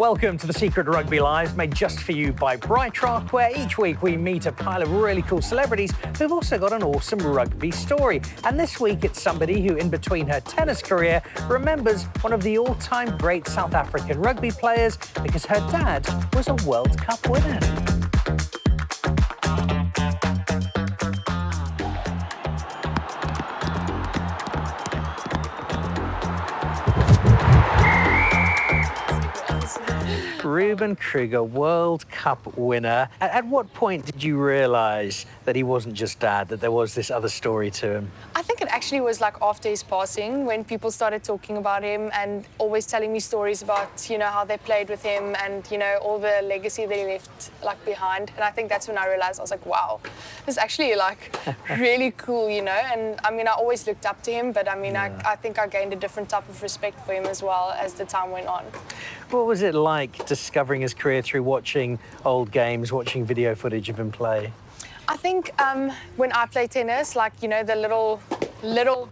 Welcome to the Secret Rugby Lives, made just for you by BrightRock, where each week we meet a pile of really cool celebrities who've also got an awesome rugby story. And this week it's somebody who, in between her tennis career, remembers one of the all-time great South African rugby players because her dad was a World Cup winner. Ruben Kruger, World Cup winner. At what point did you realise that he wasn't just dad, that there was this other story to him? I think it actually was like after his passing, when people started talking about him and always telling me stories about, you know, how they played with him and, you know, all the legacy that he left like behind. And I think that's when I realised, I was like, wow, this is actually like really cool, you know. And I mean, I always looked up to him, but I mean, I think I gained a different type of respect for him as well as the time went on. What was it like discovering his career through watching old games, watching video footage of him play? I think when I play tennis, like, you know, the little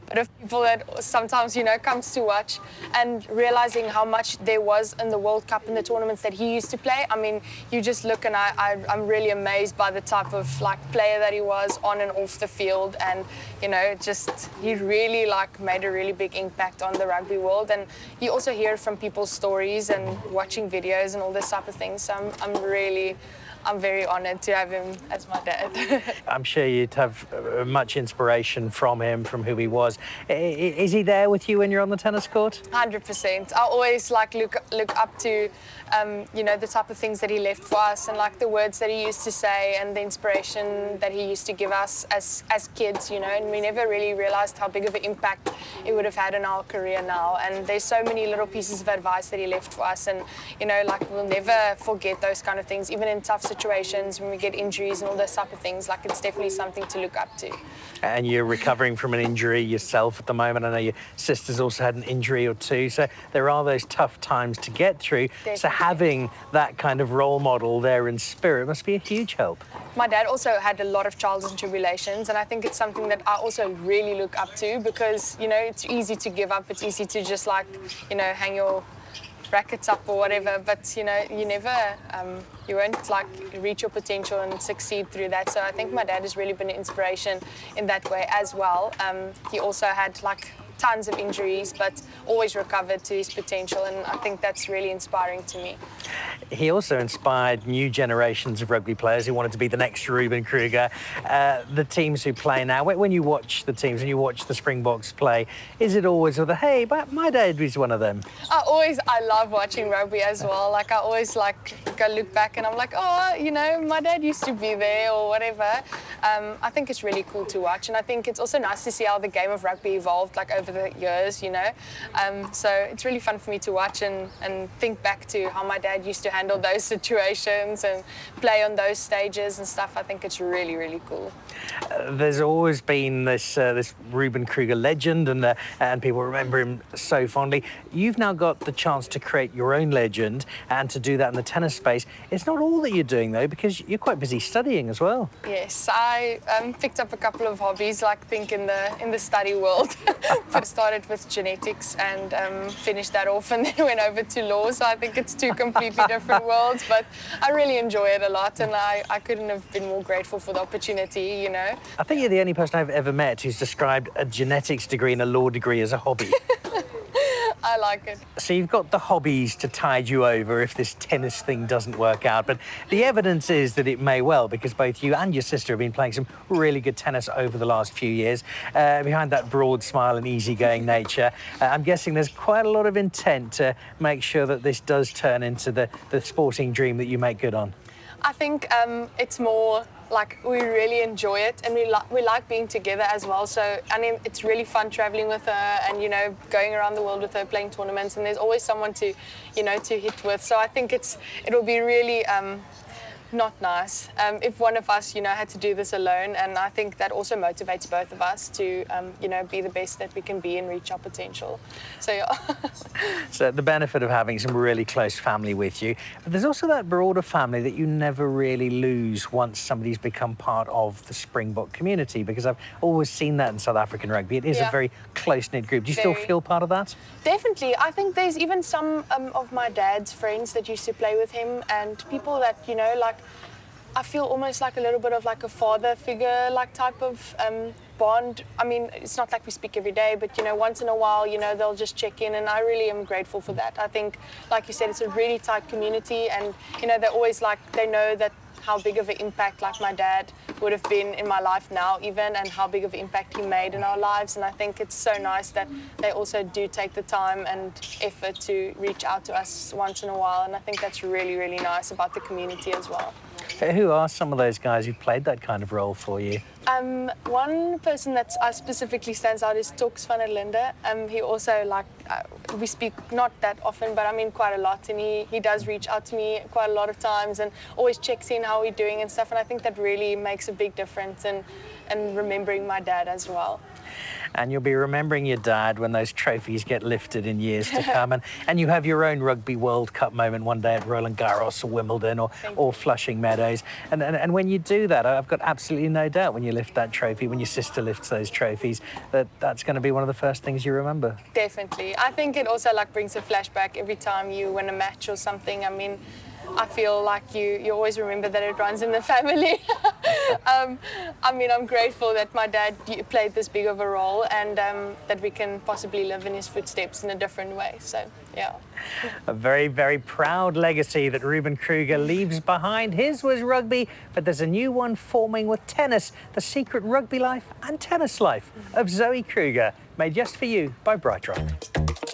bit of people that sometimes, you know, comes to watch, and realizing how much there was in the World Cup and the tournaments that he used to play. I mean, you just look and I'm really amazed by the type of like player that he was on and off the field, and, you know, just he really like made a really big impact on the rugby world. And you also hear from people's stories and watching videos and all this type of things. So I'm very honoured to have him as my dad. I'm sure you'd have much inspiration from him, from who he was. Is he there with you when you're on the tennis court? 100%. I always like look up to, you know, the type of things that he left for us, and like the words that he used to say and the inspiration that he used to give us as kids, you know. And we never really realised how big of an impact it would have had on our career now. And there's so many little pieces of advice that he left for us, and, you know, like we'll never forget those kind of things, even in tough situations when we get injuries and all those type of things. Like, it's definitely something to look up to. And you're recovering from an injury yourself at the moment. I know your sister's also had an injury or two, so there are those tough times to get through. Definitely. So having that kind of role model there in spirit must be a huge help. My dad also had a lot of trials and tribulations, and I think it's something that I also really look up to, because, you know, it's easy to give up. It's easy to just, like, you know, hang your rackets up or whatever, but, you know, you never, you won't like reach your potential and succeed through that. So I think my dad has really been an inspiration in that way as well. He also had like tons of injuries, but always recovered to his potential, and I think that's really inspiring to me. He also inspired new generations of rugby players who wanted to be the next Ruben Kruger. The teams who play now, when you watch the teams and you watch the Springboks play, is it always with a, hey, but my dad was one of them? I love watching rugby as well. Like, I always like go look back and I'm like, oh, you know, my dad used to be there or whatever. I think it's really cool to watch, and I think it's also nice to see how the game of rugby evolved like over the years, you know. So it's really fun for me to watch and think back to how my dad used to handle those situations and play on those stages and stuff. I think it's really, really cool. There's always been this Ruben Kruger legend, and people remember him so fondly. You've now got the chance to create your own legend and to do that in the tennis space. It's not all that you're doing, though, because you're quite busy studying as well. Yes, I picked up a couple of hobbies, like think in the study world. But started with genetics and finished that off, and then went over to law. So I think it's two completely different worlds, but I really enjoy it a lot, and I couldn't have been more grateful for the opportunity, you know. I think you're the only person I've ever met who's described a genetics degree and a law degree as a hobby. I like it. So you've got the hobbies to tide you over if this tennis thing doesn't work out, but the evidence is that it may well, because both you and your sister have been playing some really good tennis over the last few years. Behind that broad smile and easygoing nature, I'm guessing there's quite a lot of intent to make sure that this does turn into the sporting dream that you make good on. I think it's more like we really enjoy it, and we like being together as well. So, I mean, it's really fun traveling with her and, you know, going around the world with her, playing tournaments, and there's always someone to, you know, to hit with. So I think it'll be really not nice. If one of us, had to do this alone, and I think that also motivates both of us to, be the best that we can be and reach our potential. So, yeah. So the benefit of having some really close family with you, but there's also that broader family that you never really lose once somebody's become part of the Springbok community, because I've always seen that in South African rugby. It is a very close-knit group. Do you still feel part of that? Definitely. I think there's even some of my dad's friends that used to play with him, and people that, I feel almost like a little bit of like a father figure, like type of bond. I mean, it's not like we speak every day, but once in a while, they'll just check in, and I really am grateful for that. I think, like you said, it's a really tight community, and they're always they know that how big of an impact like my dad would have been in my life now even, and how big of an impact he made in our lives. And I think it's so nice that they also do take the time and effort to reach out to us once in a while, and I think that's really, really nice about the community as well. Who are some of those guys who've played that kind of role for you? One person that specifically stands out is Toks van der Linde. He also, we speak not that often, but I mean quite a lot, and he does reach out to me quite a lot of times and always checks in how we're doing and stuff, and I think that really makes a big difference in remembering my dad as well. And you'll be remembering your dad when those trophies get lifted in years to come, and you have your own Rugby World Cup moment one day at Roland Garros or Wimbledon or Flushing Meadows. And when you do that, I've got absolutely no doubt when you lift that trophy, when your sister lifts those trophies, that's going to be one of the first things you remember. Definitely. I think it also brings a flashback every time you win a match or something. I mean, I feel like you always remember that it runs in the family. I'm grateful that my dad played this big of a role, and that we can possibly live in his footsteps in a different way. So, yeah. A very, very proud legacy that Ruben Kruger leaves behind. His was rugby, but there's a new one forming with tennis, the secret rugby life and tennis life of Zoë Kruger, made just for you by BrightRock.